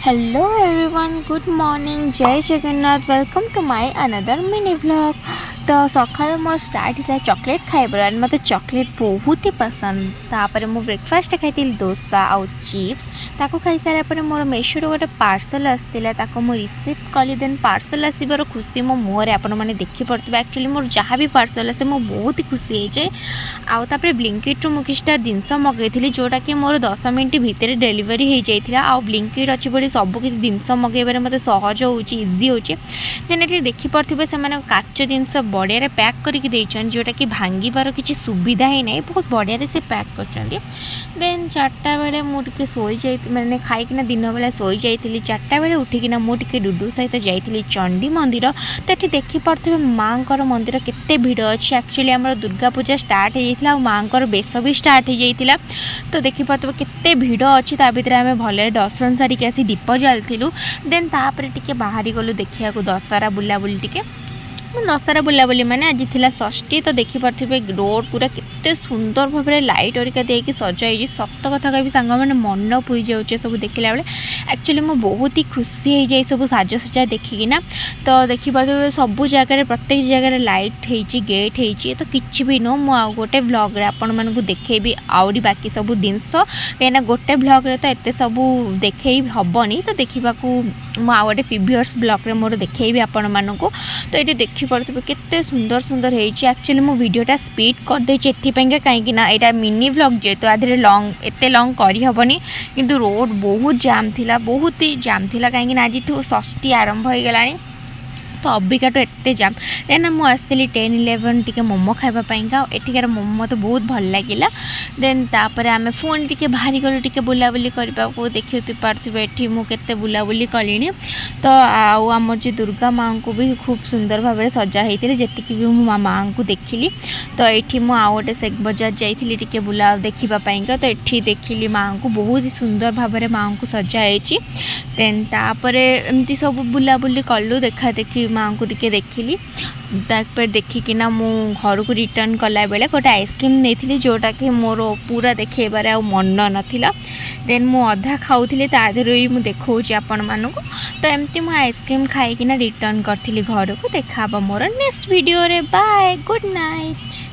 Hello everyone good morning Jai Jagannath welcome to my another mini vlog. तो सकाल मोर start होता chocolate खाइबार मत चॉकलेट बहुत ही पसंद। तापर मु ब्रेकफास्ट खाई डोसा आउ चिप्स ताको खाई सारा मोर मेशो गोटे पार्सल आसाला मु रिसीव कली देन पार्सल आसबार खुशी मो मुहर आपण मैंने देखिपे। एक्चुअली मोर जहाँ भी पार्सल आसे मु बहुत ही खुशी हो जाए। आउे ब्लिंकिट मुझे किसी जिनस मगेली जोटा कि मोर 10 मिनट भितर डेलीवरी हो जाता। आउ ब्लिंकिट अच्छी बोली सबकि जिनस मगेबार मत सहज हो इजी हो। देन ये देखिपे से काच जिनस बढ़िया पैक करके जोटा कि भांगार किसी सुविधा ही ना बहुत बढ़िया से पैक कर। देन 4टा बेले मुझे शोई जा मैंने खाईकिना दिन बेला शोई जाइली 4टा बेले उठिकिना मुझे डुडू सहित जाइली चंडी मंदिर। तो ये देखिपे माँ मंदिर केते भिड़ अच्छे। एक्चुअली आम दुर्गा पूजा स्टार्ट हो माँ बेस भी स्टार्ट हो जाता। तो देखिपे केते भिड़ अच्छी भर आम भले दर्शन सारिक आसी दीप जालु। देन तापर टिके बाहरी गलु देखा दशहरा बुलाबुली टिके दशहरा बुलाबुली मैंने आज थी षष्ठी। तो देखिपे रोड पूरा केते सुंदर भाव में लाइट हरिका देकी सजाई। सत कथा कह सांग मैंने मन पुई जाऊे सब देखला बेले। एक्चुअली मुझे बहुत ही खुशी हो जाए सब साजसजा देखिकिना। तो देखिपे सब जगह प्रत्येक जगह लाइट होती गेट होती। तो किसी भी नो मुझे गोटे ब्लॉग आपण मानक देखेबी आउरी बाकी सब जिनस कहीं गोटे ब्लॉग रे तो एत सब देखे हेनी। तो देखा मुझे गोटे प्रीवियस ब्लॉग रे मोर देखेबी आपण मानक। तो ये देखिपे केते सुंदर सुंदर होती। एक्चुअली मो वीडियोटा स्पीड कर देछि एथिपाई कहीं यहाँ मिनी व्लॉग जेहेतु आधे लॉन्ग एते लॉन्ग करहबनी। किंतु रोड बहुत जाम थिला बहुत ही जाम थिला कहीं आज षष्ठी आरंभ हो गलानी। तो अबिकाटू एते जाम देन मुझे आसती 10-11 टी मोमो खाइबापा एठिकार मोमो मत बहुत भल लगे। देन तापर आम फोन टी बाहरी गलु टी बुलाबुली करने को देखी पार्थे ये मुझे बुलाबुली कली। तो आम जो दुर्गा माँ को भी खूब सुंदर भाव में सजा होती जी भी मो माँ को देखिली। तो ये मुझे शेख बजार जाइली टी बुला देखापी। तो ये देखिली माँ को बहुत ही सुंदर भाव में माँ को सजाई। देन तापर एमती सब बुलाबुली कलु देखा देखी माँ को टिके देखिली। तापर देखिकिना मु घर को रिटर्न कला बेले गोटे आइसक्रीम नहीं जोटा कि मोर पूरा देखेबार आ मन नाला। देन मु अधा खाऊली ताधर ही मुझे देखा आपण मानक। तो एमती मु आइसक्रीम खाईकिना रिटर्न करी घर को। देखा मोर नेक्स्ट वीडियो रे बाय गुड नाइट।